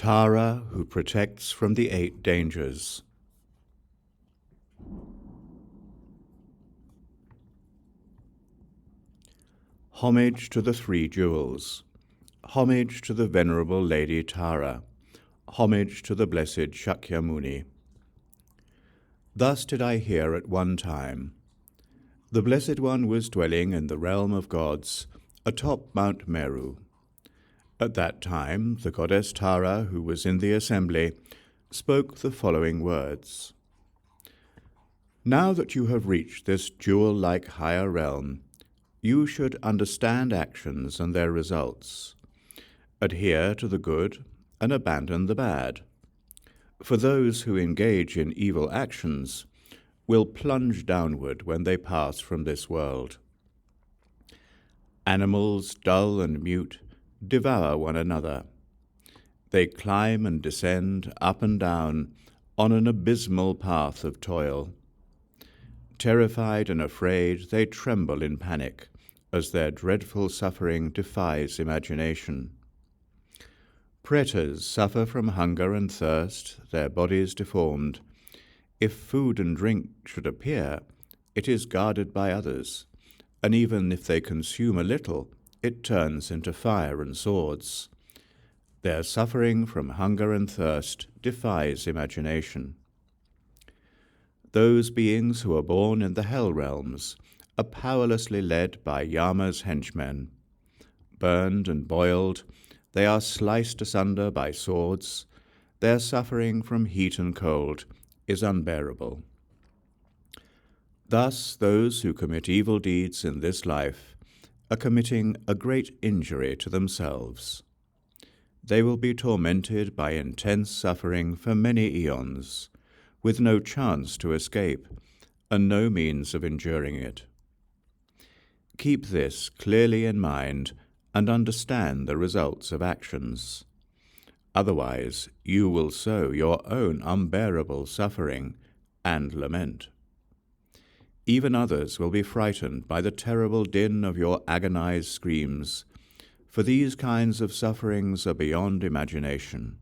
Tārā Who Protects from the 8 Dangers. Homage to the 3 jewels. Homage to the Venerable Lady Tārā. Homage to the Blessed Shakyamuni. Thus did I hear at one time. The Blessed One was dwelling in the realm of gods, atop Mount Meru. At that time, the goddess Tārā, who was in the assembly, spoke the following words. Now that you have reached this jewel-like higher realm, you should understand actions and their results. Adhere to the good and abandon the bad. For those who engage in evil actions will plunge downward when they pass from this world. Animals, dull and mute, devour one another. They climb and descend up and down on an abysmal path of toil. Terrified and afraid, they tremble in panic as their dreadful suffering defies imagination. Pretas suffer from hunger and thirst, their bodies deformed. If food and drink should appear, it is guarded by others, and even if they consume a little, it turns into fire and swords. Their suffering from hunger and thirst defies imagination. Those beings who are born in the hell realms are powerlessly led by Yama's henchmen. Burned and boiled, they are sliced asunder by swords. Their suffering from heat and cold is unbearable. Thus, those who commit evil deeds in this life are committing a great injury to themselves. They will be tormented by intense suffering for many eons, with no chance to escape and no means of enduring it. Keep this clearly in mind and understand the results of actions. Otherwise, you will sow your own unbearable suffering and lament. Even others will be frightened by the terrible din of your agonized screams, for these kinds of sufferings are beyond imagination.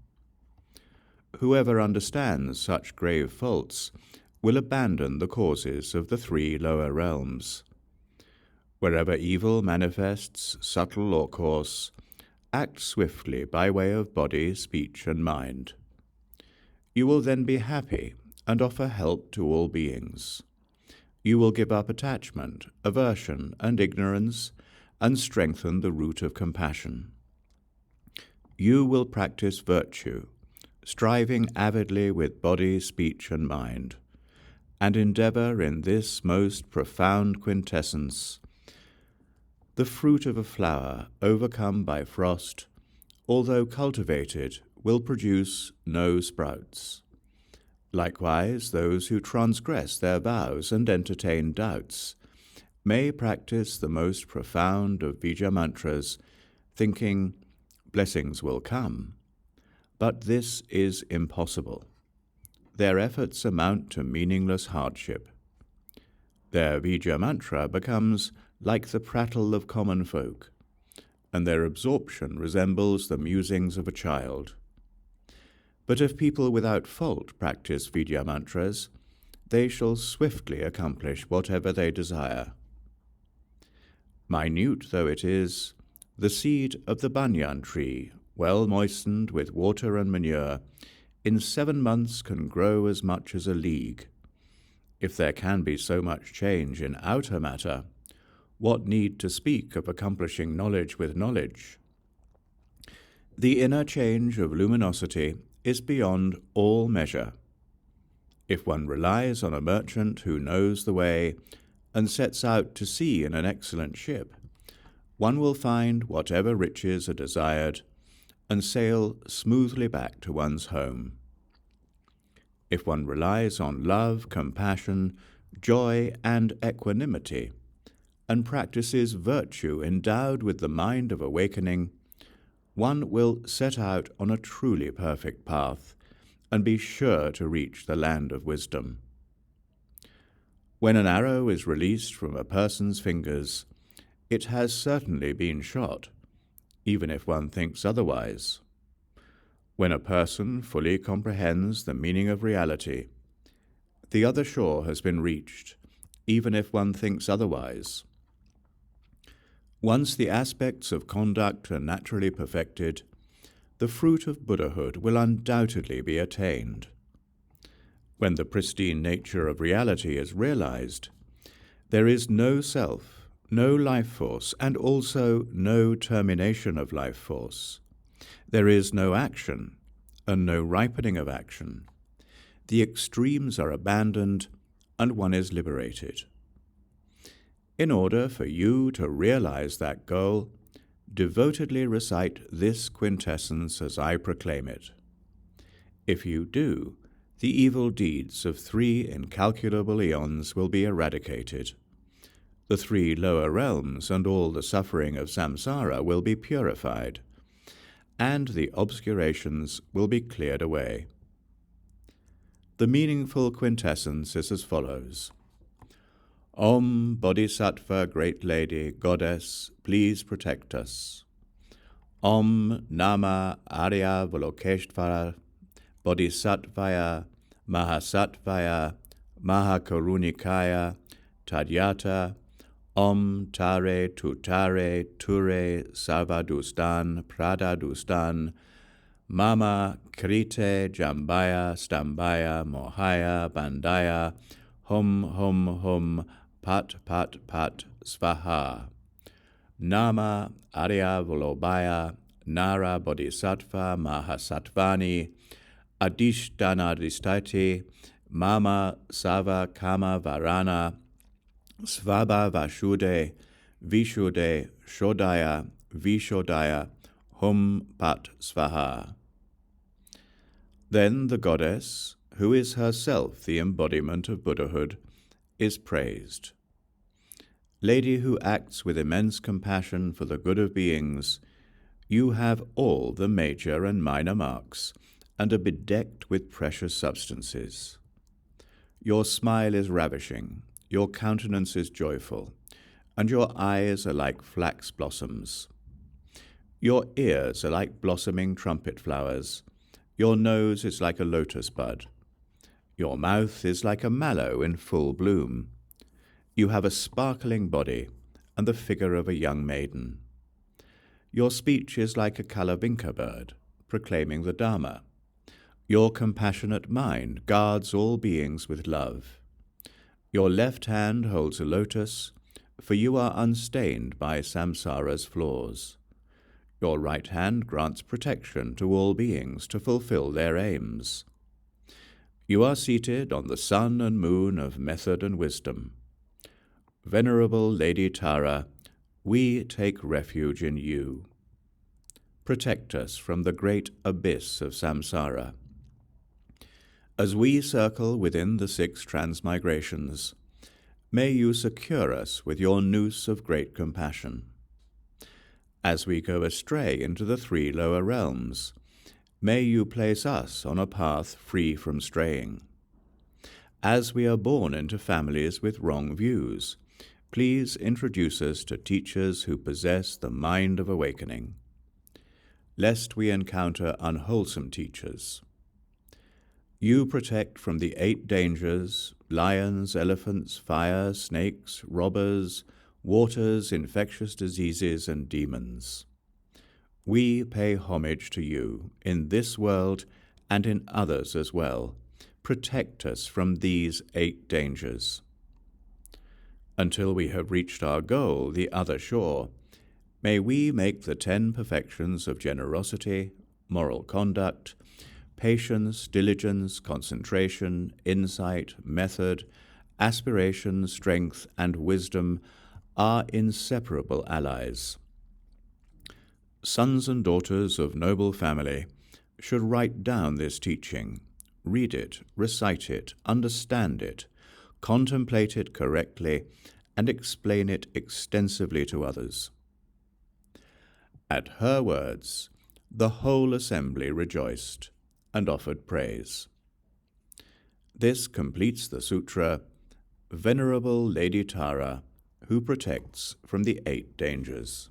Whoever understands such grave faults will abandon the causes of the 3 lower realms. Wherever evil manifests, subtle or coarse, act swiftly by way of body, speech, and mind. You will then be happy and offer help to all beings. You will give up attachment, aversion, and ignorance, and strengthen the root of compassion. You will practice virtue, striving avidly with body, speech, and mind, and endeavor in this most profound quintessence. The fruit of a flower overcome by frost, although cultivated, will produce no sprouts. Likewise, those who transgress their vows and entertain doubts may practice the most profound of Vijja mantras, thinking blessings will come. But this is impossible. Their efforts amount to meaningless hardship. Their Vijja mantra becomes like the prattle of common folk, and their absorption resembles the musings of a child. But if people without fault practice Vijja mantras, they shall swiftly accomplish whatever they desire. Minute though it is, the seed of the banyan tree, well moistened with water and manure, in 7 months can grow as much as a league. If there can be so much change in outer matter, what need to speak of accomplishing knowledge with knowledge? The inner change of luminosity is beyond all measure. If one relies on a merchant who knows the way and sets out to sea in an excellent ship, one will find whatever riches are desired and sail smoothly back to one's home. If one relies on love, compassion, joy, and equanimity, and practices virtue endowed with the mind of awakening, one will set out on a truly perfect path and be sure to reach the land of wisdom. When an arrow is released from a person's fingers, it has certainly been shot, even if one thinks otherwise. When a person fully comprehends the meaning of reality, the other shore has been reached, even if one thinks otherwise. Once the aspects of conduct are naturally perfected, the fruit of Buddhahood will undoubtedly be attained. When the pristine nature of reality is realized, there is no self, no life force, and also no termination of life force. There is no action, and no ripening of action. The extremes are abandoned, and one is liberated. In order for you to realize that goal, devotedly recite this quintessence as I proclaim it. If you do, the evil deeds of 3 incalculable eons will be eradicated. The 3 lower realms and all the suffering of saṃsāra will be purified, and the obscurations will be cleared away. The meaningful quintessence is as follows. Om Bodhisattva, Great Lady, Goddess, please protect us. Om Nama āryāvalokiteśvarāya, bodhisattvāya, mahāsattvāya, mahākāruṇikāya, tadyathā, Om tāre, tuttāre, ture, sarvaduṣṭān, praduṣṭān, mama, kṛte, jambhaya, stambhaya, mohaya, bandhaya, hum, pat, svaha. Nama āryāvalokiteśvarāya, nara bodhisattva, mahāsattvāni, adhisthana, mama, sava, kama, varana, svabha, vashuddhe, vishuddhe, vishodaya, hum, pat, svaha. Then the goddess, who is herself the embodiment of Buddhahood, is praised. Lady who acts with immense compassion for the good of beings, you have all the major and minor marks, and are bedecked with precious substances. Your smile is ravishing, your countenance is joyful, and your eyes are like flax blossoms. Your ears are like blossoming trumpet flowers, your nose is like a lotus bud, your mouth is like a mallow in full bloom. You have a sparkling body and the figure of a young maiden. Your speech is like a kalavinka bird, proclaiming the Dharma. Your compassionate mind guards all beings with love. Your left hand holds a lotus, for you are unstained by samsara's flaws. Your right hand grants protection to all beings to fulfill their aims. You are seated on the sun and moon of method and wisdom. Venerable Lady Tārā, we take refuge in you. Protect us from the great abyss of samsāra. As we circle within the 6 transmigrations, may you secure us with your noose of great compassion. As we go astray into the 3 lower realms, may you place us on a path free from straying. As we are born into families with wrong views, please introduce us to teachers who possess the mind of awakening, lest we encounter unwholesome teachers. You protect from the 8 dangers, lions, elephants, fire, snakes, robbers, waters, infectious diseases, and demons. We pay homage to you in this world and in others as well. Protect us from these 8 dangers. Until we have reached our goal, the other shore, may we make the 10 perfections of generosity, moral conduct, patience, diligence, concentration, insight, method, aspiration, strength, and wisdom are inseparable allies. Sons and daughters of noble family should write down this teaching, read it, recite it, understand it, contemplate it correctly, and explain it extensively to others. At her words, the whole assembly rejoiced and offered praise. This completes the sutra, Venerable Lady Tārā, who protects from the 8 dangers.